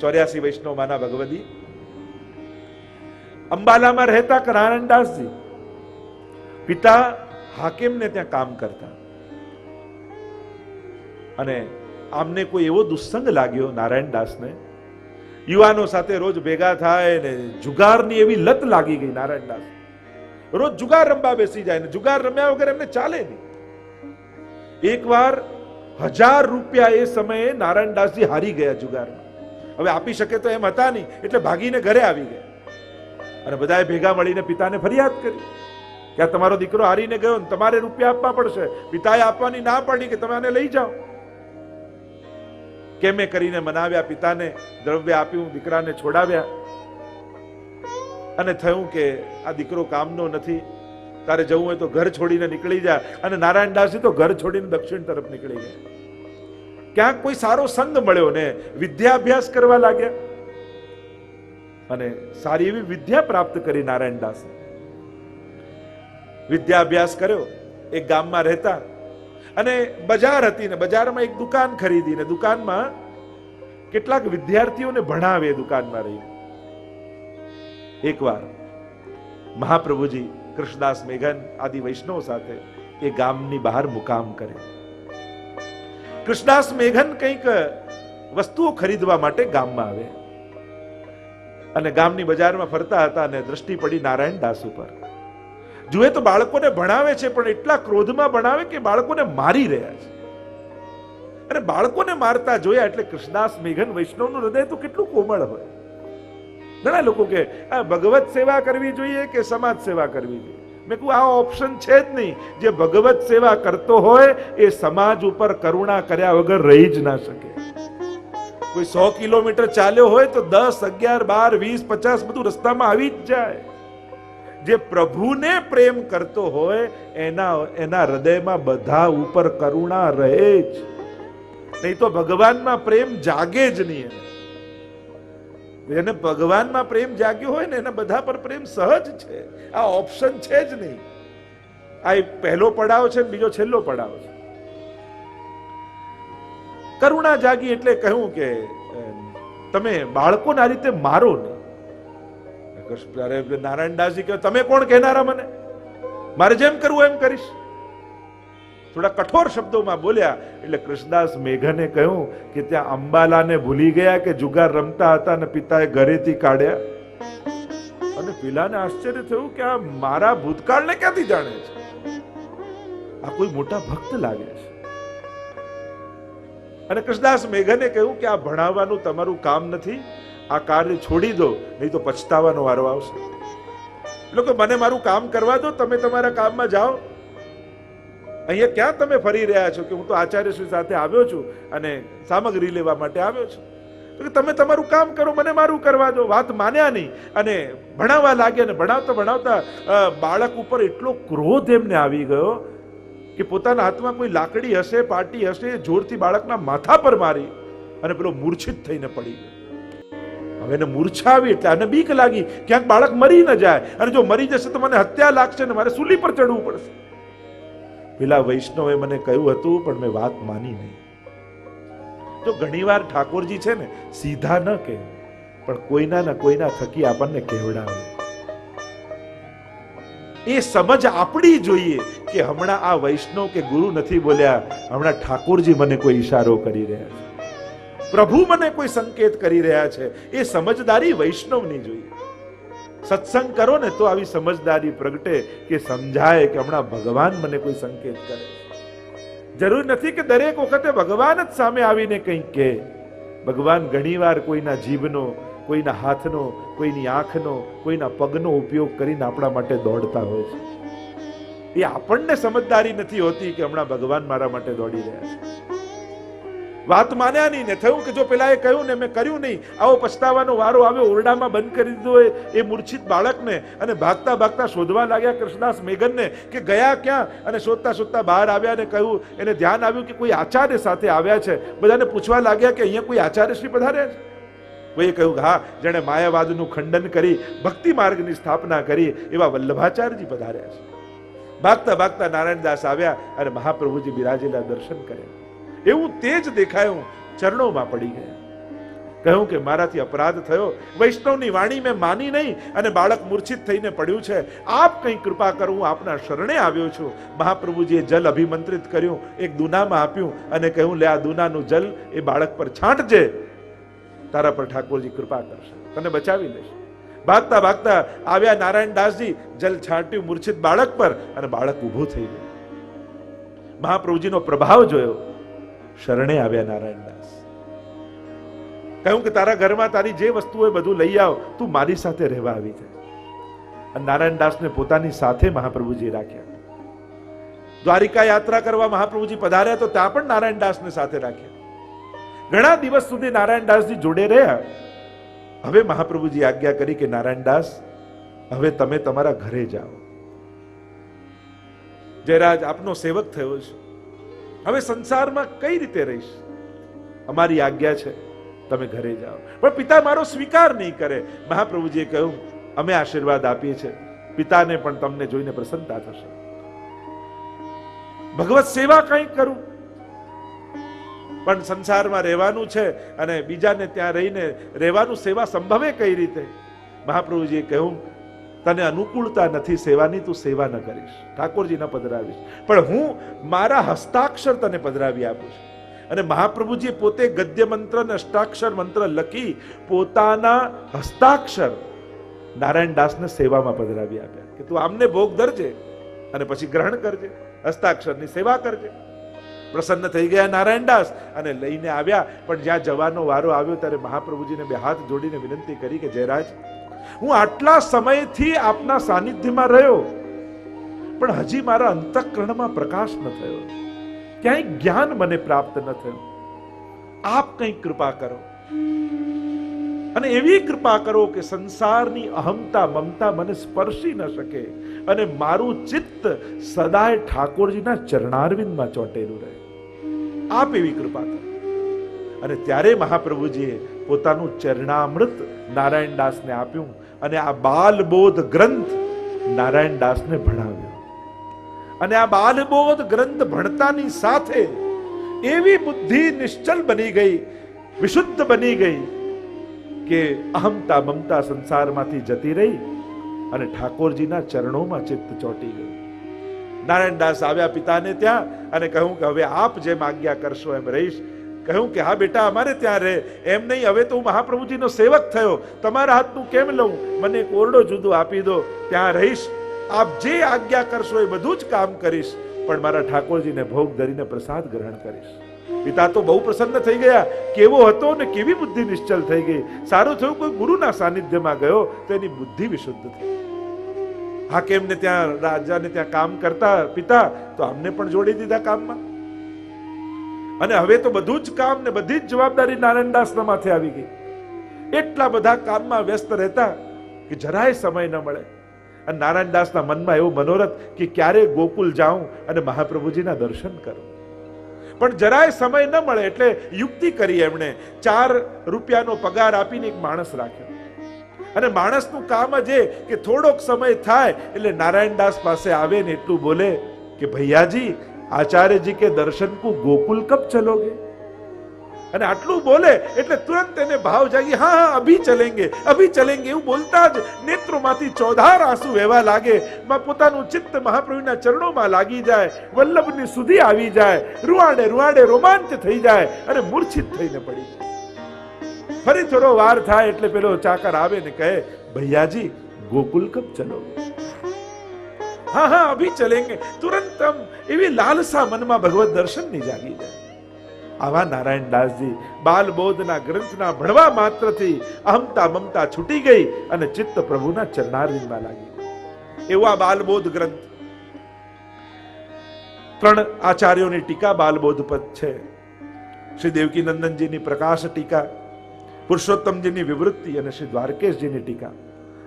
84 વૈષ્ણવ માના ભગવદી અંબાલામાં રહેતા નારાયણદાસજી પિતા હાકીમને ત્યાં કામ કરતા, અને આમને કોઈ એવો દુસ્સંગ લાગ્યો નારાયણદાસને, યુવાનો સાથે રોજ ભેગા થાય ને જુગારની એવી લત લાગી ગઈ. નારાયણદાસ રોજ જુગાર રમવા બેસી જાય ને જુગાર રમ્યા વગર એમને ચાલે નહીં. એકવાર 1000 રૂપિયા એ સમયે નારાયણદાસજી હારી ગયા જુગારમાં. હવે આપી શકે તો એમ હતા નહીં, એટલે ભાગીને ઘરે આવી ગયા અને બધાએ ભેગા મળીને પિતાને ફરિયાદ કરી કે આ તમારો દીકરો હારીને ગયો ને તમારે રૂપિયા આપવા પડશે. પિતાએ આપવાની ના પાડી કે તમે આને લઈ જાઓ. કેમે કરીને મનાવ્યા પિતાને, દ્રવ્ય આપ્યું, દીકરાને છોડાવ્યા અને થયું કે આ દીકરો કામનો નથી, તારે જવું હોય તો ઘર છોડીને નીકળી જા. અને નારાયણદાસજી તો ઘર છોડીને દક્ષિણ તરફ નીકળી ગયા. ક્યાંક કોઈ સારો સંગ મળ્યો ને વિદ્યાભ્યાસ કરવા લાગ્યા અને સારી એવી વિદ્યા પ્રાપ્ત કરી. નારાયણદાસ વિદ્યાભ્યાસ કર્યો. એક ગામમાં રહેતા અને બજાર હતી ને બજારમાં એક દુકાન ખરીદી ને દુકાનમાં કેટલાક વિદ્યાર્થીઓને ભણાવે. દુકાનમાં રહી એકવાર મહાપ્રભુજી કૃષ્ણદાસ મેઘન આદિ વૈષ્ણવ સાથે એ ગામની બહાર મુકામ કરે. કૃષ્ણદાસ મેઘન કંઈક વસ્તુઓ ખરીદવા માટે ગામમાં આવે અને ગામની બજારમાં ફરતા હતા અને દ્રષ્ટિ પડી નારાયણદાસ ઉપર. જુએ તો બાળકોને ભણાવે છે, પણ એટલા ક્રોધમાં ભણાવે કે બાળકોને મારી રહ્યા છે. અને બાળકોને મારતા જોયા એટલે કૃષ્ણદાસ મેઘન વૈષ્ણવનું હૃદય તો કેટલું કોમળ હોય. ઘણા લોકો કે આ ભગવત સેવા કરવી જોઈએ કે સમાજ સેવા કરવી જોઈએ. મેં કહું આ ઓપ્શન છે જ નહીં. જે ભગવત સેવા કરતો હોય એ સમાજ ઉપર કરુણા કર્યા વગર રહી જ ના શકે. કોઈ 100 કિલોમીટર ચાલ્યો હોય તો 10, 11, 12, 20, 50 બધું રસ્તામાં આવી જ જાય. જે પ્રભુને પ્રેમ કરતો હોય એના હૃદયમાં બધા ઉપર કરુણા રહે જ. નહીં તો ભગવાનમાં પ્રેમ જાગે જ નહીં. એને ભગવાનમાં પ્રેમ જાગ્યો હોય ને એના બધા પર પ્રેમ સહજ છે. આ ઓપ્શન છે જ નહીં. આ પહેલો પડાવ છે, બીજો છેલ્લો પડાવ છે. કરુણા જાગી એટલે કહ્યું કે તમે બાળકોને આ રીતે મારો નહીં. નારાયણદાસજી કહે તમે કોણ કહેનારા મને? મારે જેમ કરવું એમ કરીશ. થોડા કઠોર શબ્દોમાં બોલ્યા એટલે કૃષ્ણદાસ મેઘને કહ્યું કે ત્યાં અંબાલાને ભૂલી ગયા કે જુગાર રમતા હતા અને પિતાએ ઘરેથી કાઢ્યા. અને પેલાને આશ્ચર્ય થયું કે આ મારા ભૂતકાળને ક્યાંથી જાણે છે? આ કોઈ મોટા ભક્ત લાગે છે. અને કૃષ્ણદાસ મેઘને કહ્યું કે આ ભણાવવાનું તમારું કામ નથી, આ કાર્ય છોડી દો, નહીં તો પછતાવાનો વારો આવશે. લોકો મને મારું કામ કરવા દો, તમે તમારા કામમાં જાઓ. અહીંયા ક્યાં તમે ફરી રહ્યા છો? કે હું તો આચાર્યશ્રી સાથે આવ્યો છું અને સામગ્રી લેવા માટે આવ્યો છું. તો કે તમે તમારું કામ કરો, મને મારું કરવા દો. વાત માન્યા નહીં અને ભણાવવા લાગ્યા. ને ભણાવતા ભણાવતા બાળક ઉપર એટલો ક્રોધ એમને આવી ગયો કે પોતાના હાથમાં કોઈ લાકડી હશે, પાટી હશે, જોરથી બાળકના માથા પર મારી અને પેલો મૂર્છિત થઈને પડી ગયો. હવે એને મૂર્છા આવી એટલે આને બીક લાગી ક્યાંક બાળક મરી ન જાય, અને જો મરી જશે તો મને હત્યા લાગશે ને મારે સૂલી પર ચડવું પડશે. પેલા વૈષ્ણવે મને કહ્યું હતું પણ મેં વાત માની નહીં. જો ઘણીવાર ઠાકોરજી છે ને સીધા ન કહે પણ કોઈના થકી આપણને કહેવડાવે. એ સમજ આપણી જોઈએ કે હમણાં આ વૈષ્ણવ કે ગુરુ નથી બોલ્યા, હમણાં ઠાકોરજી મને કોઈ ઈશારો કરી રહ્યા છે, પ્રભુ મને કોઈ સંકેત કરી રહ્યા છે. એ સમજદારી વૈષ્ણવની જોઈએ. સત્સંગ કરો ને તો આવી સમજદારી પ્રગટે કે સમજાય કે હમણાં ભગવાન મને કોઈ સંકેત કરે. જરૂર નથી કે દરેક વખતે ભગવાન જ સામે આવીને કંઈક કહે. ભગવાન ઘણીવાર કોઈના જીભનો, કોઈના હાથનો, કોઈની આંખનો, કોઈના પગનો ઉપયોગ કરીને આપણા માટે દોડતા હોય છે. એ આપણને સમજદારી નથી હોતી કે હમણાં ભગવાન મારા માટે દોડી રહ્યા છે. વાત માન્યા નહીં ને થયું કે જો પેલાએ કહ્યું ને મેં કર્યું નહીં, આવો પછતાવાનો વારો આવ્યો. ઓરડામાં બંધ કરી દીધો એ મૂર્છિત બાળકને અને ભાગતા ભાગતા શોધવા લાગ્યા કૃષ્ણદાસ મેઘનને કે ગયા ક્યાં. અને શોધતા શોધતા બહાર આવ્યા ને કહ્યું, એને ધ્યાન આવ્યું કે કોઈ આચાર્ય સાથે આવ્યા છે. બધાને પૂછવા લાગ્યા કે અહીંયા કોઈ આચાર્યશ્રી પધાર્યા છે? કોઈએ કહ્યું હા, જેણે માયાવાદનું ખંડન કરી ભક્તિ માર્ગની સ્થાપના કરી એવા વલ્લભાચાર્યજી પધાર્યા છે. ભાગતા ભાગતા નારાયણદાસ આવ્યા અને મહાપ્રભુજી બિરાજેલા દર્શન કર્યા. એવું તેજ દેખાયું, ચરણોમાં પડી ગયા. કહ્યું કે મારાથી અપરાધ થયો, વૈષ્ણવની વાણી મેં માની નહીં અને બાળક મૂર્છિત થઈને પડ્યું છે, આપ કંઈ કૃપા કરો, હું આપના શરણે આવ્યો છું. મહાપ્રભુજીએ જલ અભિમંત્રિત કર્યું, એક દૂનામાં આપ્યું અને કહ્યું, લે આ દૂનાનું જલ એ બાળક પર છાંટજે, તારા પર ઠાકોરજી કૃપા કરશે, તને બચાવી લેશે. ભાગતા ભાગતા આવ્યા નારાયણદાસજી, જલ છાંટ્યું મૂર્છિત બાળક પર અને બાળક ઊભું થઈ ગયું. મહાપ્રભુજીનો પ્રભાવ જોયો, શરણે આવ્યા નારાયણદાસ. કહ્યું કે તારા ઘરમાં તારી જે વસ્તુ હોય બધું લઈ આવ, તું મારી સાથે રહેવા આવી જાય. અને નારાયણદાસને પોતાની સાથે મહાપ્રભુજી રાખ્યા. દ્વારિકા યાત્રા કરવા મહાપ્રભુજી પધાર્યા તો ત્યાં પણ નારાયણદાસને સાથે રાખ્યા. ઘણા દિવસ સુધી નારાયણદાસજી જોડે રહ્યા. હવે મહાપ્રભુજી આજ્ઞા કરી કે નારાયણદાસ, હવે તમે તમારા ઘરે જાઓ. જયરાજ આપનો સેવક થયો છે, હવે સંસારમાં કઈ રીતે રહીશ? અમારી આજ્ઞા છે, તમે ઘરે જાઓ. પણ પિતા મારો સ્વીકાર નહીં કરે. મહાપ્રભુજીએ કહ્યું, અમે આશીર્વાદ આપીએ છીએ, પિતાને પણ તમને જોઈને પ્રસન્નતા થશે. ભગવત સેવા કંઈ કરું, પણ સંસારમાં રહેવાનું છે અને બીજાને ત્યાં રહીને રહેવાનું, સેવા સંભવે કઈ રીતે? મહાપ્રભુજીએ કહ્યું, તને અનુકૂળતા નથી સેવાની, તું સેવા ન કરીશ, ઠાકોરજી ન પધરાવીશ, પણ હું મારા હસ્તાક્ષર તને પધરાવી આપું છું. અને મહાપ્રભુજી પોતે ગદ્ય મંત્ર અને અષ્ટાક્ષર મંત્ર લખી પોતાના હસ્તાક્ષર નારાયણદાસને સેવામાં પધરાવી આપ્યા કે તું આમને ભોગ ધરજે અને પછી ગ્રહણ કરજે, હસ્તાક્ષરની સેવા કરજે. પ્રસન્ન થઈ ગયા નારાયણદાસ અને લઈને આવ્યા. પણ જ્યાં જવાનો વારો આવ્યો ત્યારે મહાપ્રભુજીને બે હાથ જોડીને વિનંતી કરી કે જયરાજ, હું આટલા સમયથી આપના સાનિધ્યમાં રહ્યો, પણ હજી મારા અંતઃકરણમાં પ્રકાશ ન થયો, ક્યાંય જ્ઞાન મને પ્રાપ્ત ન થયું. આપ કંઈક કૃપા કરો અને એવી કૃપા કરો કે સંસારની અહમતા મમતા મને સ્પર્શી ન શકે અને મારું ચિત્ત સદાય ઠાકોરજીના ચરણારવિંદમાં ચોંટેલું રહે. આપ એવી કૃપા કરો. અને ત્યારે મહાપ્રભુજીએ પોતાનું ચરણામૃત નારાયણદાસને આપ્યું અને આ બાલબોધ ગ્રંથ નારાયણદાસને ભણાવ્યો. અને આ બાલબોધ ગ્રંથ ભણતાની સાથે એવી બુદ્ધિ નિશ્ચલ બની ગઈ, વિશુદ્ધ બની ગઈ કે અહમતા મમતા સંસારમાંથી જતી રહી અને ઠાકોરજીના ચરણોમાં ચિત્ત ચોંટી ગયું. નારાયણદાસ આવ્યા પિતાને ત્યાં અને કહ્યું કે હવે આપ જેમ આજ્ઞા કરશો એમ રહીશ. કહ્યું કે હા બેટા, અમારે ત્યાં રહે. એમ નહીં, હવે તો હું મહાપ્રભુજીનો સેવક થયો, તમારા હાથનું કેમ લઉં, મને એક ઓરડો જુદો આપી દો, ત્યાં રહીશ. આપ જે આજ્ઞા કરશો એ બધું જ કામ કરીશ, પણ મારા ઠાકોરજીને ભોગ ધરીને પ્રસાદ ગ્રહણ કરીશ. પિતા તો બહુ પ્રસન્ન થઈ ગયા. કેવો હતો ને કેવી બુદ્ધિ નિશ્ચલ થઈ ગઈ. સારું થયું કોઈ ગુરુના સાનિધ્યમાં ગયો તો એની બુદ્ધિ વિશુદ્ધ થઈ. હાકેમને ત્યાં, રાજાને ત્યાં કામ કરતા પિતા, તો અમને પણ જોડી દીધા કામમાં. અને હવે તો બધું જ કામ ને બધી જ જવાબદારી નારાયણદાસના માથે આવી ગઈ. એટલા બધા કામમાં વ્યસ્ત રહેતા કે જરાય સમય ન મળે. અને નારાયણદાસના મનમાં એવું મનોરથ કે ક્યારે ગોકુલ જાઉં અને મહાપ્રભુજીના દર્શન કરું, પણ જરાય સમય ન મળે. એટલે યુક્તિ કરી એમણે. 4 રૂપિયાનો પગાર આપીને એક માણસ રાખ્યો. અને માણસનું કામ જ એ કે થોડોક સમય થાય એટલે નારાયણદાસ પાસે આવે ને એટલું બોલે કે ભૈયાજી, आचार्य जी के दर्शन को गोकुल कब चलोगे? અને આટલું બોલે એટલે તુરંત એને ભાવ જાગી, હા હા અભી ચલેંગે, અભી ચલેંગે એવું બોલતા જ નેત્રોમાંથી ચોધાર આંસુ વહેવા લાગે. પોતાનું ચિત્ત મહાપ્રભુના ચરણોમાં લાગી જાય, વલ્લભની સુધી આવી જાય, રૂવાડે રૂવાડે રોમાંચ થઈ જાય અને મૂર્છિત થઈને પડી જાય. ફરી થોડો વાર થાય એટલે પેલો ચાકર આવે ને કહે, ભૈયાજી ગોકુલ કબ ચલોગે? હા હા અભી ચલેંગે. તુરંત એવી લાલસા મનમાં ભગવત દર્શનની જાગી જાય. આવા નારાયણદાસજી બાલબોધના ગ્રંથના ભણવા માત્રથી અહમતા મમતા છૂટી ગઈ અને ચિત્ત પ્રભુના ચરણારવિંદમાં લાગી. એવો આ બાલબોધ ગ્રંથ. 3 આચાર્યોની ટીકા બાલબોધ પર છે. શ્રી દેવકીનંદનજીની પ્રકાશ ટીકા, પુરુષોત્તમજીની વિવૃત્તિ અને શ્રી દ્વારકેશજીની ટીકા.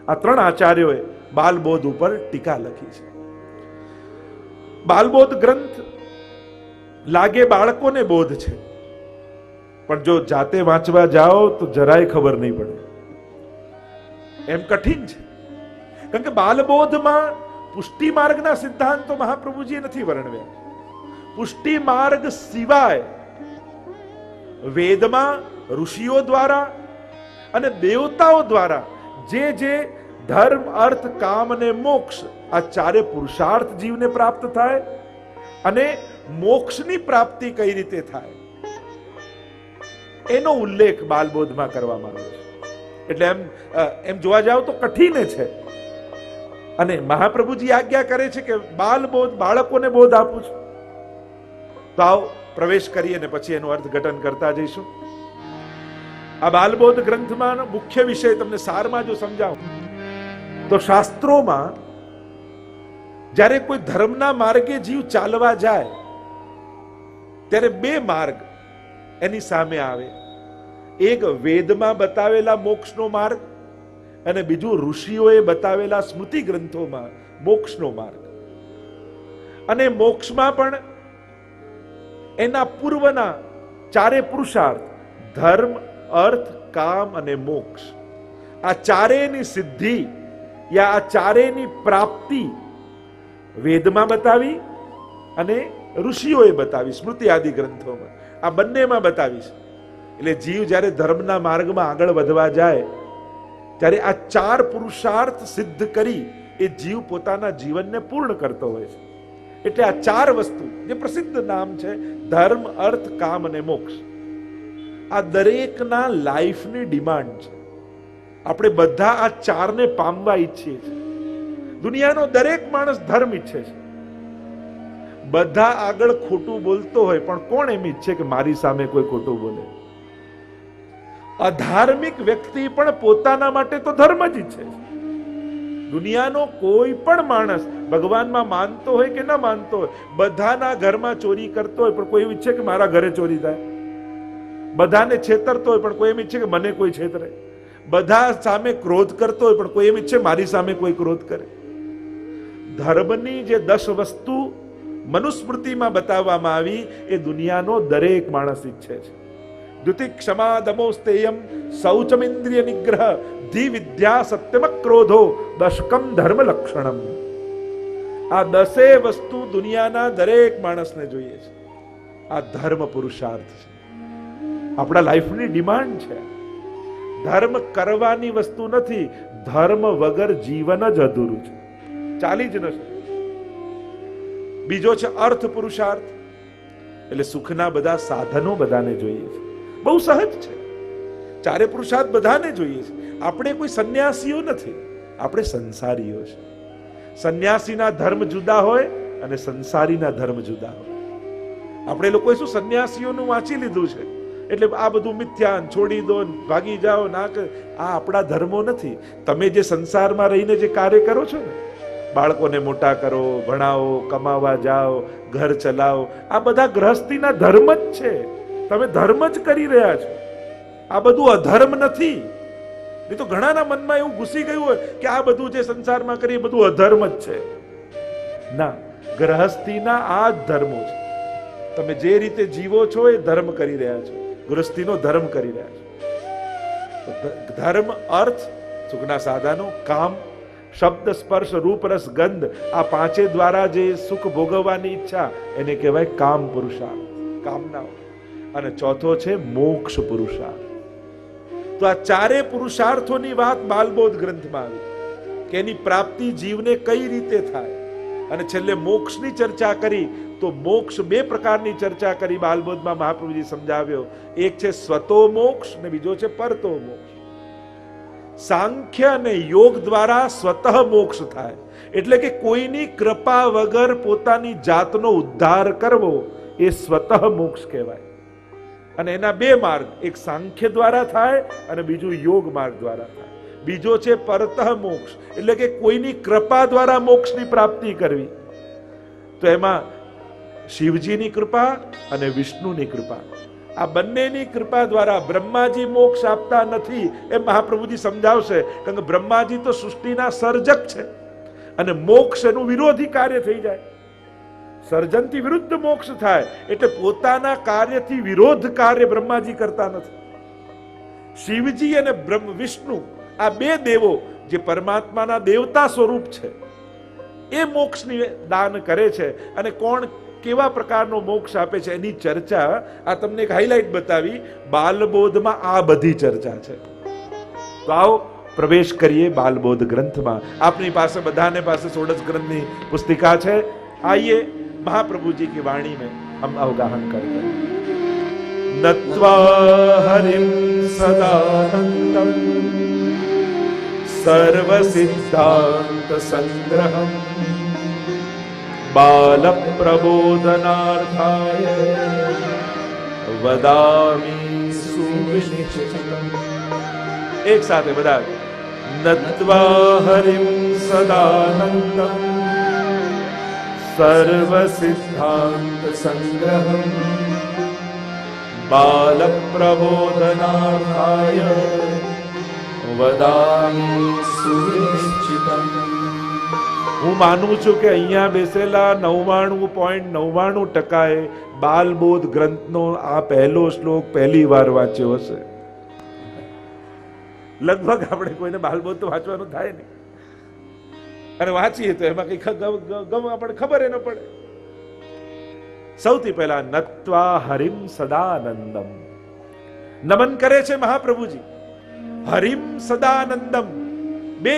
આ 3 આચાર્યોએ બાલબોધ ઉપર ટીકા લખી છે. બાલબોધ ગ્રંથ લાગે બાળકોને બોધ છે, પણ જો જાતે વાંચવા જાઓ તો જરાય ખબર નહીં પડે, એમ કઠિન છે. કારણ કે બાલબોધમાં પુષ્ટિ માર્ગના સિદ્ધાંતો મહાપ્રભુજીએ નથી વર્ણવ્યા. પુષ્ટિ માર્ગ સિવાય વેદમાં ઋષિઓ દ્વારા અને દેવતાઓ દ્વારા જે ધર્મ, અર્થ, કામ અને મોક્ષ આ ચારે પુરુષાર્થ જીવને પ્રાપ્ત થાય અને મોક્ષની પ્રાપ્તિ કઈ રીતે થાય એનો ઉલ્લેખ બાલબોધમાં કરવામાં આવ્યો છે. એટલે એમ જોવા જાવ તો કઠિન છે. અને મહાપ્રભુજી આજ્ઞા કરે છે કે બાલબોધ, બાળકોને બોધ આપું છું. તો આવો પ્રવેશ કરીએ અને પછી એનું અર્થઘટન કરતા જઈશું. આ બાલબોધ ગ્રંથમાં મુખ્ય વિષય તમને સારમાં જો સમજાવું તો શાસ્ત્રોમાં જ્યારે કોઈ ધર્મના માર્ગે જીવ ચાલવા જાય ત્યારે બે માર્ગ એની સામે આવે. એક વેદમાં બતાવેલા મોક્ષનો માર્ગ અને બીજું ઋષિઓએ બતાવેલા સ્મૃતિ ગ્રંથોમાં મોક્ષનો માર્ગ. અને મોક્ષમાં પણ એના પૂર્વના ચારે પુરુષાર્થ ધર્મ, અર્થ, કામ અને મોક્ષ, આ ચારેયની સિદ્ધિ યા આ ચારેયની પ્રાપ્તિ વેદમાં બતાવી અને ઋષિઓએ બતાવી સ્મૃતિ આદિ ગ્રંથોમાં. આ બંનેમાં બતાવી છે. એટલે જીવ જ્યારે ધર્મના માર્ગમાં આગળ વધવા જાય ત્યારે આ ચાર પુરુષાર્થ સિદ્ધ કરી એ જીવ પોતાના જીવનને પૂર્ણ કરતો હોય છે. એટલે આ ચાર વસ્તુ જે પ્રસિદ્ધ નામ છે ધર્મ, અર્થ, કામ અને મોક્ષ, આ દરેકના લાઈફની ડિમાન્ડ છે. આપણે બધા આ ચારને પામવા ઈચ્છીએ છીએ. દુનિયાનો દરેક માણસ ધર્મ ઈચ્છે છે. બધા આગળ ખોટું બોલતો હોય પણ કોણ એમ ઈચ્છે કે મારી સામે કોઈ ખોટું બોલે? અધાર્મિક વ્યક્તિ પણ પોતાના માટે તો ધર્મ જ ઈચ્છે છે. દુનિયાનો કોઈ પણ માણસ ભગવાનમાં માનતો હોય કે ના માનતો હોય, બધાના ઘરમાં ચોરી કરતો હોય પણ કોઈ એમ ઈચ્છે કે મારા ઘરે ચોરી થાય. બધાને છેતરતો હોય પણ કોઈ એમ ઈચ્છે કે મને કોઈ છેતરે. બધા સામે ક્રોધ કરતો હોય પણ કોઈ એમ ઈચ્છે મારી સામે કોઈ ક્રોધ કરે. ધર્મની જે 10 વસ્તુ મનુસ્મૃતિમાં બતાવવામાં આવી એ દુનિયાનો દરેક માણસ ઈચ્છે છે. દ્યુતિ, ક્ષમા, દમો, સ્તેયમ, શૌચમિન્દ્રિય નિગ્રહ, ધી, વિદ્યા, સત્યમ, ક્રોધો, દશકમ ધર્મ લક્ષણમ. આ 10 વસ્તુ દુનિયાના દરેક માણસને જોઈએ છે. આ ધર્મ પુરુષાર્થ છે, આપણા લાઈફની ડિમાન્ડ છે. ધર્મ કરવાની વસ્તુ નથી. ધર્મ વગર જીવન જ અધૂરું છે, ચાલી જ નથી. બીજો છે અર્થ પુરુષાર્થ. એટલે સુખના બધા સાધનો બધાને જોઈએ છે. બહુ સહજ છે. ચારે પુરુષાર્થ બધાને જોઈએ છે. આપણે કોઈ સંન્યાસીઓ નથી, આપણે સંસારીઓ છે. સંન્યાસીના ધર્મ જુદા હોય અને સંસારીના ધર્મ જુદા હોય. આપણે લોકોએ શું સંન્યાસીઓનું વાંચી લીધું છે એટલે આ બધું મિથ્યા, છોડી દો, ભાગી જાઓ, ના આ આપણા ધર્મો નથી. તમે જે સંસારમાં રહીને જે કાર્ય કરો છો ને, બાળકોને મોટા કરો, ભણાવો, કમાવા જાઓ, ઘર ચલાવો, આ બધા ગૃહસ્થીના ધર્મ જ છે. તમે ધર્મ જ કરી રહ્યા છો. આ બધું અધર્મ નથી. નહીં તો ઘણાના મનમાં એવું ઘૂસી ગયું હોય કે આ બધું જે સંસારમાં કરીએ બધું અધર્મ જ છે. ના, ગૃહસ્થીના આ જ ધર્મો છે. તમે જે રીતે જીવો છો એ ધર્મ કરી રહ્યા છો, ગૃહસ્થીનો ધર્મ કરી રહ્યા છો. ધર્મ, અર્થ, સુખના સાધનો, કામ, શબ્દ, સ્પર્શ, રૂપ, રસ, ગંધ, આ પાંચે દ્વારા જે સુખ ભોગવવાની ઈચ્છા એને કહેવાય કામ પુરુષાર્થ, કામનાઓ. અને ચોથો છે મોક્ષ પુરુષાર્થ. તો આ ચારે પુરુષાર્થોની વાત બાલબોધ ગ્રંથમાં આવી કે એની પ્રાપ્તિ જીવને કઈ રીતે થાય. અને છેલ્લે મોક્ષની ચર્ચા કરી તો મોક્ષ 2 પ્રકારની ચર્ચા કરી બાલબોધમાં મહાપ્રભુજી સમજાવ્યો. એક છે સ્વતો મોક્ષ અને બીજો છે પરતો મોક્ષ. સાંખ્ય અને યોગ દ્વારા સ્વતઃ મોક્ષ થાય, એટલે કે કોઈની કૃપા વગર પોતાની જાતનો ઉદ્ધાર કરવો એ સ્વતઃ મોક્ષ કહેવાય. અને એના 2 માર્ગ, એક સાંખ્ય દ્વારા થાય અને બીજું યોગ માર્ગ દ્વારા થાય. બીજો છે પરતઃ મોક્ષ, એટલે કે કોઈની કૃપા દ્વારા મોક્ષની પ્રાપ્તિ કરવી. તો એમાં શિવજીની કૃપા અને વિષ્ણુની કૃપા, આ બંનેની કૃપા દ્વારા બ્રહ્માજી મોક્ષ આપતા નથી એમ મહાપ્રભુજી સમજાવશે. કારણ કે બ્રહ્માજી તો સૃષ્ટિના સર્જક છે અને મોક્ષ એનું વિરોધી કાર્ય થઈ જાય. સર્જનથી વિરુદ્ધ મોક્ષ થાય એટલે પોતાના કાર્યથી વિરોધ કાર્ય બ્રહ્માજી કરતા નથી. શિવજી અને વિષ્ણુ આ 2 દેવો જે પરમાત્માના દેવતા સ્વરૂપ છે એ મોક્ષની દાન કરે છે. અને કોણ કેવા પ્રકારનો મોક્ષ આપે છે એની ચર્ચા આ તમને એક હાઇલાઇટ બતાવી. બાલબોધમાં આ બધી ચર્ચા છે. તો આવો પ્રવેશ કરીએ બાલબોધ ગ્રંથમાં. આપની પાસે બધાને પાસે षोडश ग्रंथની પુસ્તિકા છે. आइए महाप्रभु जी की वाणी में हम अवगाहन करते हैं. नत्वा हरिं सदानंदम सर्व सिद्धांत संग्रहम बाल प्रबोधनार्थाय वदामि सुविनिश्चितम. एक साथ है बता. नत्वा हरिं सदानंदम सर्व सिद्धांत संग्रहम बाल प्रबोधनार्थाय वदामि सुनिश्चितम. હું માનું છું કે અહીંયા બેસેલા 99.99% બાલબોધ ગ્રંથનો આ પહેલો શ્લોક પહેલી વાર વાંચ્યો હશે. લગભગ આપણે કોઈને બાલબોધ તો વાંચવાનું થાય નહીં, અને વાંચીએ તો એમાં કઈ આપણે ખબર ન પડે. સૌથી પહેલા નત્વા હરિમ સદાનંદમ, નમન કરે છે મહાપ્રભુજી. હરિમ સદાનંદમ, બે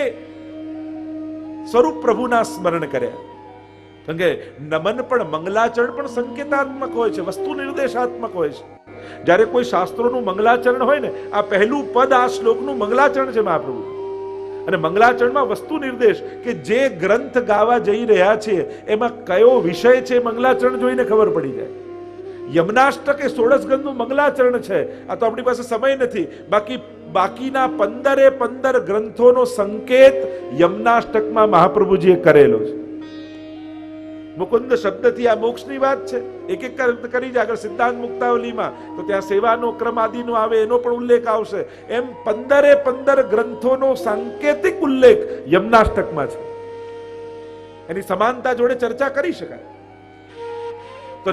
સ્વરૂપ પ્રભુના સ્મરણ કર્યા. કારણ કે નમન પણ મંગલાચરણ પણ સંકેતાત્મક હોય છે, વસ્તુ નિર્દેશાત્મક હોય છે. જ્યારે કોઈ શાસ્ત્રોનું મંગલાચરણ હોય ને, આ પહેલું પદ આ શ્લોકનું મંગલાચરણ છે મહાપ્રભુ. અને મંગલાચરણમાં વસ્તુ નિર્દેશ કે જે ગ્રંથ ગાવા જઈ રહ્યા છે એમાં કયો વિષય છે મંગલાચરણ જોઈને ખબર પડી જાય. યમનાષ્ટક એ 16 ગ્રંથનું મંગલાચરણ છે. આ તો આપણી પાસે સમય નથી. બાકીના 15 ગ્રંથોનો સંકેત યમનાષ્ટકમાં મહાપ્રભુજીએ કરેલો છે. મુકુંદ શબ્દથી આ મોક્ષની વાત છે. એક એક કરી આગળ સિદ્ધાંત મુક્તાવલીમાં તો ત્યાં સેવાનો ક્રમ આદિનો આવે, એનો પણ ઉલ્લેખ આવશે. એમ 15 ગ્રંથોનો સાંકેતિક ઉલ્લેખ યમનાષ્ટકમાં છે. એની સમાનતા જોડે ચર્ચા કરી શકાય. તો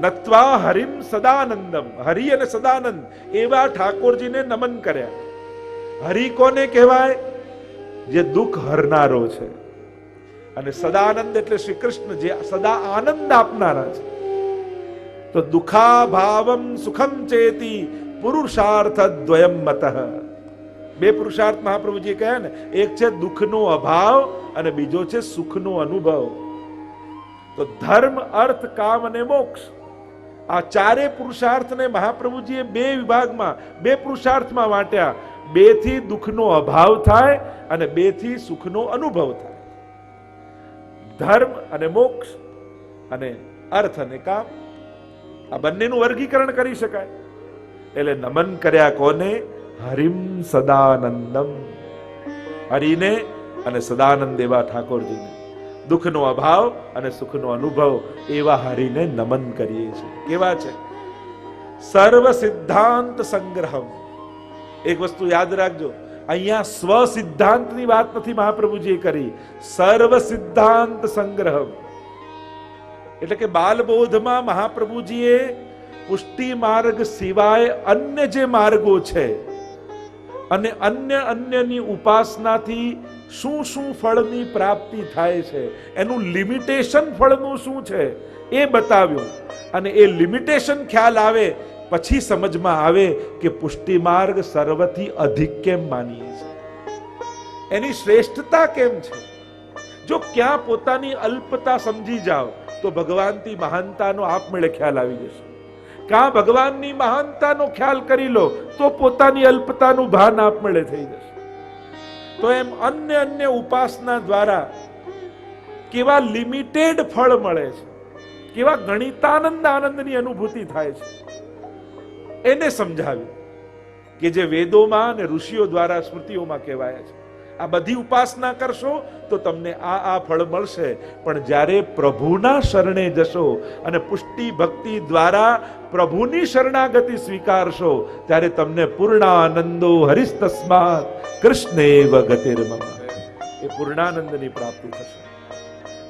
નત્વા હરિમ સદાનંદમ, હરિ અને સદાનંદ એવા ઠાકોરજીને નમન કર્યા. હરિ કોને કહેવાય? જે દુઃખ હરનારો છે. અને સદાનંદ એટલે શ્રી કૃષ્ણ, જે સદા આનંદ આપનારા છે. તો દુઃખા ભાવમ સુખમ ચેતી પુરુષાર્થ દ્વયમ મતઃ. બે પુરુષાર્થ મહાપ્રભુજી કહ્યા ને, એક છે દુઃખનો અભાવ અને બીજો છે સુખનો અનુભવ. તો ધર્મ, અર્થ, કામ અને મોક્ષ, આ ચારે પુરુષાર્થને મહાપ્રભુજીએ બે વિભાગમાં, બે પુરુષાર્થમાં વાંટ્યા. 2 થી દુઃખનો અભાવ થાય અને 2 થી સુખનો અનુભવ થાય. ધર્મ અને મોક્ષ અને અર્થ અને કામ, આ બંનેનું વર્ગીકરણ કરી શકાય. એટલે નમન કર્યા કોને? હરિમ સદાનંદમ, હરિને અને સદાનંદ એવા ઠાકોરજીને. દુઃખનો અભાવ અને સુખનો અનુભવ એવા હરિને નમન કરીએ છીએ. કેવા છે? સર્વ સિદ્ધાંત સંગ્રહમ. એક વસ્તુ યાદ રાખજો, અહીંયા સ્વ સિદ્ધાંતની વાત નથી મહાપ્રભુજીએ કરી, સર્વ સિદ્ધાંત સંગ્રહ. એટલે કે બાલબોધમાં મહાપ્રભુજીએ પુષ્ટિ માર્ગ સિવાય અન્ય જે માર્ગો છે અને અન્યની ઉપાસનાથી શું શું ફળની પ્રાપ્તિ થાય છે, એનું લિમિટેશન ફળનું શું છે એ બતાવ્યું. અને એ લિમિટેશન ખ્યાલ આવે પછી સમજમાં આવે કે પુષ્ટિ માર્ગ સર્વથી અધિક કેમ માનીએ છીએ, એની શ્રેષ્ઠતા કેમ છે. જો ક્યાં પોતાની અલ્પતા સમજી જાઓ તો ભગવાનથી મહાનતાનો આપમેળે ખ્યાલ આવી જશે. ક્યાં ભગવાનની મહાનતાનો ખ્યાલ કરી લો તો પોતાની અલ્પતાનું ભાન આપમેળે થઈ જશે. તો એમ અન્ય ઉપાસના દ્વારા કેવા લિમિટેડ ફળ મળે છે, કેવા આનંદની અનુભૂતિ થાય છે, એને સમજાવ્યું કે જે વેદોમાં અને ઋષિઓ દ્વારા સ્મૃતિઓમાં કહેવાયા છે. આ બધી ઉપાસના કરશો તો તમને આ ફળ મળશે. પણ જ્યારે પ્રભુના શરણે જશો અને પુષ્ટિ ભક્તિ દ્વારા પ્રભુની શરણાગતિ સ્વીકારશો ત્યારે તમને પૂર્ણાનંદો હરિસ્તસ્માત કૃષ્ણેવ ગતિર્મમ, એ પૂર્ણાનંદની પ્રાપ્તિ થશે.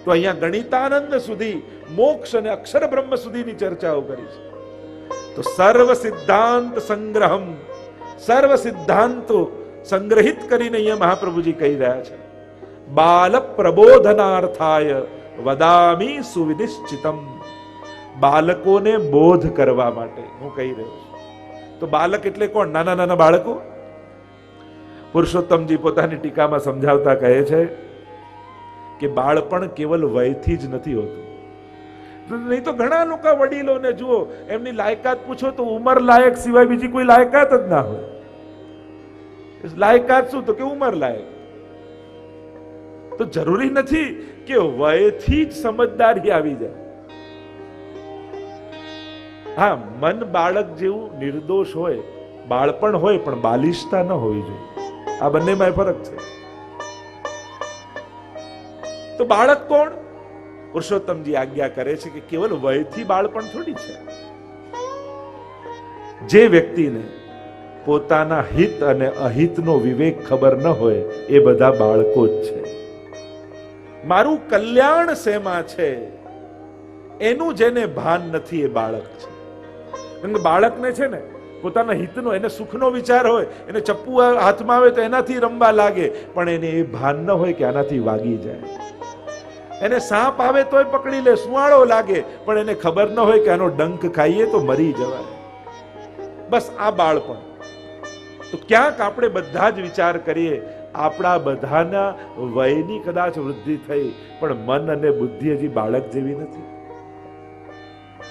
તો અહીંયા ગણિતાનંદ સુધી, મોક્ષ અને અક્ષર બ્રહ્મ સુધીની ચર્ચાઓ કરી છે. તો સર્વ સિદ્ધાંત સંગ્રહમ, સર્વ સિદ્ધાંતો સંગ્રહિત કરીને અહીંયા મહાપ્રભુજી કહી રહ્યા છે. બાલ પ્રબોધનાર્થાય વદામી સુવિનિશ્ચિતમ. બાળકોને બોધ કરવા માટે હું કહી રહ્યો છું. તો બાલક એટલે કોણ? નાના બાળકો. પુરુષોત્તમજી પોતાની ટીકામાં સમજાવતા કહે છે કે બાળપણ કેવલ વયથી જ નથી હોતું. નહીં તો ઘણા લોકો વડીલોને જુઓ, એમની લાયકાત પૂછો તો ઉંમર લાયક સિવાય બીજી કોઈ લાયકાત જ ના હોય. લાયકાત શું? તો કે ઉંમર લાયક. તો જરૂરી નથી કે વયથી જ સમજદારી આવી જાય. હા, મન બાળક જેવું નિર્દોષ હોય, બાળપણ હોય, પણ બાલિશતા ન હોવી જોઈએ. આ બંનેમાં ફરક છે. તો બાળક કોણ? પુરુષોત્તમજી આજ્ઞા કરે છે કે કેવલ વયથી બાળપણ થોડી છે. જે વ્યક્તિને પોતાના હિત અને અહિતનો વિવેક ખબર ન હોય એ બધા બાળકો જ છે. મારું કલ્યાણ શેમાં છે એનું જેને ભાન નથી એ બાળક છે. કારણ કે બાળકને છે ને પોતાના હિતનો, એને સુખનો વિચાર હોય, એને ચપ્પુ હાથમાં આવે તો એનાથી રમવા લાગે, પણ એને એ ભાન ન હોય કે આનાથી વાગી જાય. એને સાપ આવે તોય પકડી લે, સુવાળો લાગે, પણ એને ખબર ન હોય કે આનો ડંખ ખાઈએ તો મરી જવાય. બસ આ બાળપણ. તો ક્યાંક આપણે બધા જ વિચાર કરીએ, આપણા બધાના વયની કદાચ વૃદ્ધિ થઈ, પણ મન અને બુદ્ધિ હજી બાળક જેવી નથી.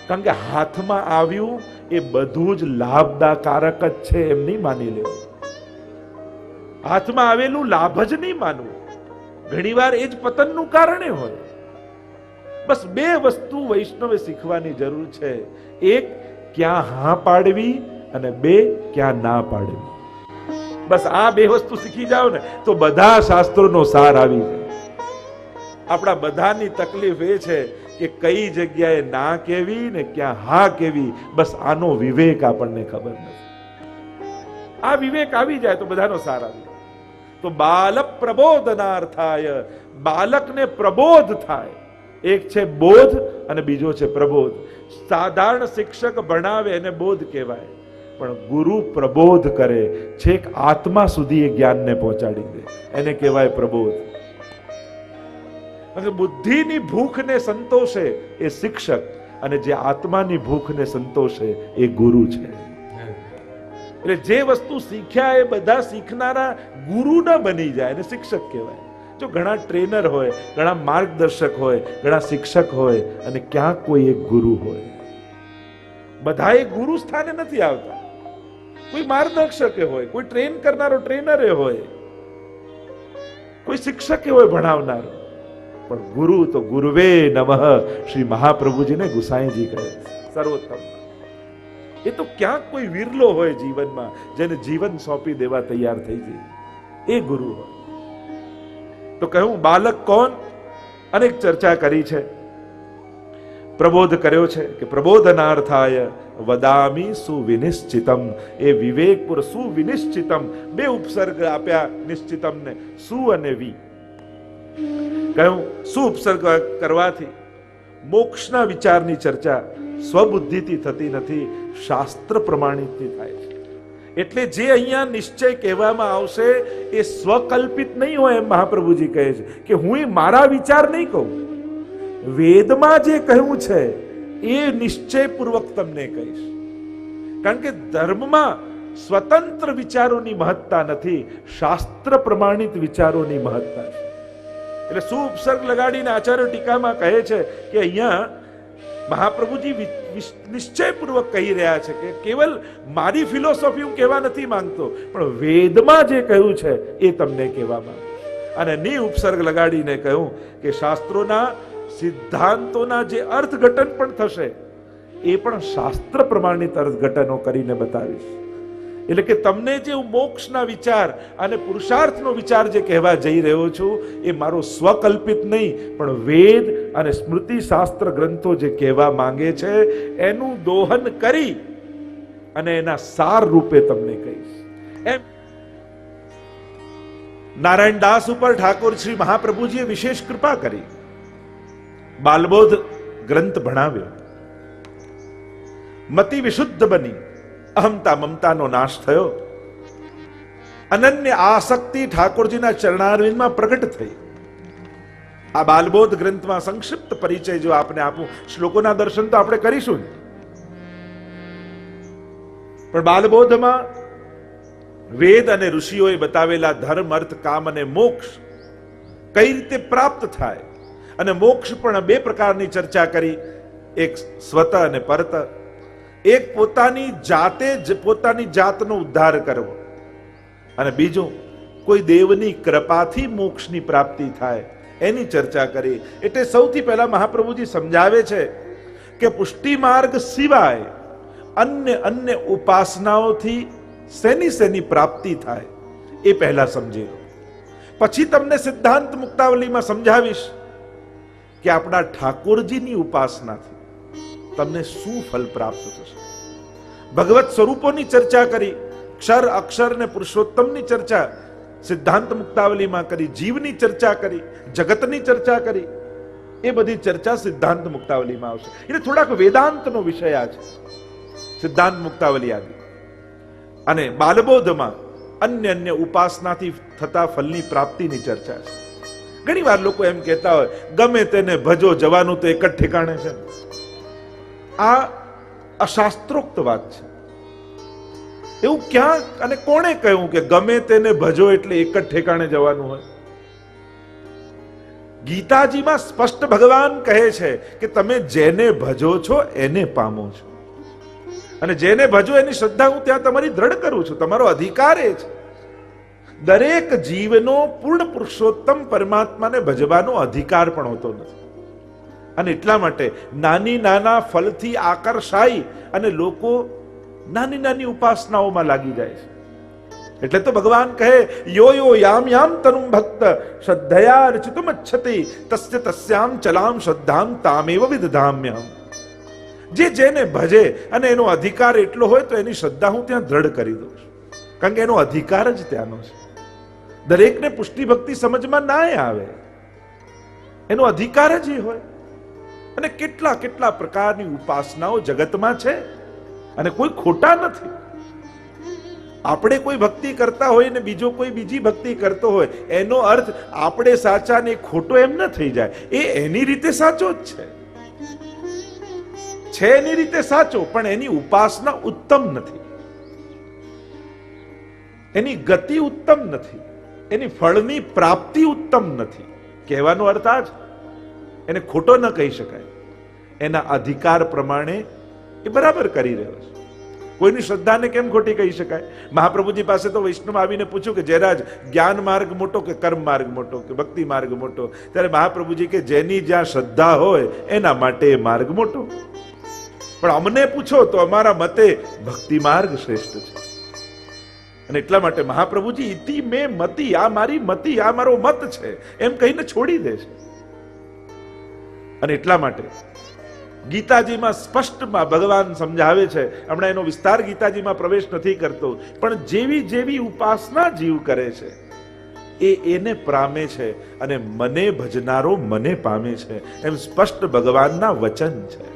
કારણ કે હાથમાં આવ્યું એ બધું જ લાભદાયક જ છે એમ નહીં માની લેવું. હાથમાં આવેલું લાભ જ નહીં માનવું. ઘણીવાર એ જ પતનનું કારણે હોય. બસ બે વસ્તુ વૈષ્ણવે શીખવાની જરૂર છે. એક, ક્યાં હા પાડવી, અને બે, ક્યાં ના પાડવી. બસ આ બે વસ્તુ શીખી જાઓ ને તો બધા શાસ્ત્રોનો સાર આવી જાય. આપણા બધાની તકલીફ એ છે કે કઈ જગ્યાએ ના કેવી ને ક્યાં હા કેવી, બસ આનો વિવેક આપણને ખબર નથી. આ વિવેક આવી જાય તો બધાનો સાર આવી જાય. તો બાલક પ્રબોધનાર્થાય, બાલકને પ્રબોધ થાય. એક છે બોધ અને બીજો છે પ્રબોધ. સાધારણ શિક્ષક ભણાવે એને બોધ કહેવાય, પણ ગુરુ પ્રબોધ કરે, છેક આત્મા સુધી એ જ્ઞાનને પહોંચાડી દે, એને કહેવાય પ્રબોધ. બુદ્ધિની ભૂખને સંતોષે એ શિક્ષક, અને જે આત્માની ભૂખને સંતોષે એ ગુરુ છે. એટલે જે વસ્તુ શીખ્યા એ બધા શીખનારા ગુરુ ન બની જાય એને શિક્ષક કહેવાય. જો ઘણા ટ્રેનર હોય, ઘણા માર્ગદર્શક હોય, ઘણા શિક્ષક હોય, અને ક્યાંક કોઈ એક ગુરુ હોય. બધા એ ગુરુ સ્થાને નથી આવતા. કોઈ માર્ગદર્શકે હોય, કોઈ ટ્રેન કરનારો ટ્રેનરે હોય, કોઈ શિક્ષકે હોય ભણાવનારો, પણ ગુરુ તો ગુરુવે નમઃ શ્રી મહાપ્રભુજીને ગુસાઈજી કહે સર્વોત્તમ. એ તો ક્યાંક કોઈ વિરલો હોય જીવનમાં જેને જીવન સોંપી દેવા તૈયાર થઈ જાય, એ ગુરુ હોય. તો કહ્યું બાલક કોણ? અનેક ચર્ચા કરી છે. પ્રબોધ કર્યો છે કે પ્રબોધનાર્થાય વદામી સુવિનિશ્ચિતમ. એ વિવેકપુર સુવિનિશ્ચિતમ, બે ઉપસર્ગ આપ્યા નિશ્ચિતમ ને, સુ અને વી. કહ્યું સુ ઉપસર્ગ કરવાથી મોક્ષના વિચારની ચર્ચા સ્વબુદ્ધિથી થતી નથી, શાસ્ત્ર પ્રમાણિતથી થાય છે. એટલે જે અહીંયા નિશ્ચય કહેવામાં આવશે એ સ્વકલ્પિત નહીં હોય એમ મહાપ્રભુજી કહે છે કે હું મારા વિચાર નહીં કહું. વેદમાં જે કહ્યું છે એ નિશ્ચયપૂર્વક તમને કહીશ. કારણ કે ધર્મમાં સ્વતંત્ર વિચારોની મહત્તા નથી, શાસ્ત્ર પ્રમાણિત વિચારોની મહત્તા છે. એટલે શું ઉપસર્ગ લગાડીને આચાર્ય ટીકામાં કહે છે કે અહીંયા મહાપ્રભુજી નિશ્ચયપૂર્વક કહી રહ્યા છે કે કેવલ મારી ફિલોસોફી હું કહેવા નથી માંગતો, પણ વેદમાં જે કહ્યું છે એ તમને કહેવા માંગુ. અને ની ઉપસર્ગ લગાડીને કહ્યું કે શાસ્ત્રોના સિદ્ધાંતોના જે અર્થઘટન પણ થશે એ પણ શાસ્ત્ર પ્રમાણિત અર્થઘટનો કરીને બતાવીશ. એટલે કે તમને જે મોક્ષના વિચાર અને પુરુષાર્થનો વિચાર જે કહેવા જઈ રહ્યો છું એ મારો સ્વકલ્પિત નહીં, પણ વેદ અને સ્મૃતિ શાસ્ત્ર ગ્રંથો જે કહેવા માંગે છે એનું દોહન કરી અને એના સાર રૂપે તમને કહીશ. એમ નારાયણ દાસ ઉપર ઠાકોર શ્રી મહાપ્રભુજીએ વિશેષ કૃપા કરી. બાલબોધ ગ્રંથ ભણાવ્યો, મતિ વિશુદ્ધ બની, અહમતા મમતાનો નાશ થયો, અનન્ય આસક્તિ ઠાકોરજીના ચરણારવિંદમાં પ્રગટ થઈ. આ બાલબોધ ગ્રંથમાં સંક્ષિપ્ત પરિચય જો આપને આપું, શ્લોકોના દર્શન તો આપણે કરીશું, પણ બાલબોધમાં વેદ અને ઋષિઓએ બતાવેલા ધર્મ, અર્થ, કામ અને મોક્ષ કઈ રીતે પ્રાપ્ત થાય, અને મોક્ષ પણ બે પ્રકારની ચર્ચા કરી, એક સ્વત અને પરત. એક પોતાની જાતે જ પોતાની જાતનો ઉદ્ધાર કરવો, અને બીજું કોઈ દેવની કૃપાથી મોક્ષની પ્રાપ્તિ થાય, એની ચર્ચા કરી. એટલે સૌથી પહેલા મહાપ્રભુજી સમજાવે છે કે પુષ્ટિ માર્ગ સિવાય અન્ય ઉપાસનાઓથી શેની પ્રાપ્તિ થાય એ પહેલા સમજી લો. પછી તમને સિદ્ધાંત મુક્તાવલીમાં સમજાવીશ કે આપણા ઠાકોરજીની ઉપાસનાથી તમને શું ફલ પ્રાપ્ત થશે. ભગવત સ્વરૂપોની ચર્ચા કરી, ક્ષર, અક્ષર ને પુરુષોત્તમની ચર્ચા સિદ્ધાંત મુક્તાવલીમાં કરી, જીવની ચર્ચા કરી, જગતની ચર્ચા કરી. એ બધી ચર્ચા સિદ્ધાંત મુક્તાવલીમાં આવશે. એટલે થોડાક વેદાંતનો વિષય આ છે સિદ્ધાંત મુક્તાવલી આદિ. અને બાલબોધમાં અન્ય ઉપાસનાથી થતા ફલની પ્રાપ્તિની ચર્ચા છે. ઘણી વાર લોકો એમ કહેતા હોય ગમે તેને ભજો, જવાનું તો એક જ ઠેકાણે છે. આ અશાસ્ત્રોક્ત વાત છે. એવું ક્યાં અને કોણે કહ્યું કે ગમે તેને ભજો એટલે એક જ ઠેકાણે જવાનું હોય? ગીતાજીમાં સ્પષ્ટ ભગવાન કહે છે કે તમે જેને ભજો છો એને પામો છો, અને જેને ભજો એની શ્રદ્ધા હું ત્યાં તમારી દ્રઢ કરું છું. તમારો અધિકાર એ છે. દરેક જીવનો પૂર્ણ પુરુષોત્તમ પરમાત્માને ભજવાનો અધિકાર પણ હોતો નથી. અને એટલા માટે નાના ફલથી આકર્ષાઈ અને લોકો નાની ઉપાસનાઓમાં લાગી જાય છે. એટલે તો ભગવાન કહે યો યામ તનુમ ભક્ત શ્રદ્ધયા રચિતુમ અચ્છતિ તસ્ય તસ્યામ ચલામ શ્રદ્ધામ તામેવ વિદધામ્યહમ. જેને ભજે અને એનો અધિકાર એટલો હોય તો એની શ્રદ્ધા હું ત્યાં દ્રઢ કરી દઉં છું, કારણ કે એનો અધિકાર જ ત્યાંનો છે. દરેકને પુષ્ટિ ભક્તિ સમજમાં ના આવે, એનો અધિકાર જ એ હોય. અને કેટલા પ્રકારની ઉપાસનાઓ જગતમાં છે અને કોઈ ખોટા નથી. આપણે કોઈ ભક્તિ કરતા હોય ને બીજો કોઈ બીજી ભક્તિ કરતો હોય, એનો અર્થ આપણે સાચા ને ખોટો એમ ન થઈ જાય. એ એની રીતે સાચો જ છે એની રીતે સાચો, પણ એની ઉપાસના ઉત્તમ નથી, એની ગતિ ઉત્તમ નથી, એની ફળની પ્રાપ્તિ ઉત્તમ નથી. કહેવાનો અર્થ આ જ, એને ખોટો ન કહી શકાય. એના અધિકાર પ્રમાણે એ બરાબર કરી રહ્યો છે. કોઈની શ્રદ્ધાને કેમ ખોટી કહી શકાય? મહાપ્રભુજી પાસે તો વૈષ્ણવ આવીને પૂછ્યું કે જયરાજ, જ્ઞાન માર્ગ મોટો કે કર્મ માર્ગ મોટો કે ભક્તિ માર્ગ મોટો? ત્યારે મહાપ્રભુજી કે જેની જ્યાં શ્રદ્ધા હોય એના માટે એ માર્ગ મોટો, પણ અમને પૂછો તો અમારા મતે ભક્તિ માર્ગ શ્રેષ્ઠ છે. અને એટલા માટે મહાપ્રભુજી ઇતિ મે મતિ, આ મારી મતિ, આ મારો મત છે એમ કહીને છોડી દે છે. અને એટલા માટે ગીતાજીમાં સ્પષ્ટમાં ભગવાન સમજાવે છે. હમણાં એનો વિસ્તાર ગીતાજીમાં પ્રવેશ નથી કરતો, પણ જેવી ઉપાસના જીવ કરે છે એને પામે છે, અને મને ભજનારો મને પામે છે, એમ સ્પષ્ટ ભગવાનના વચન છે.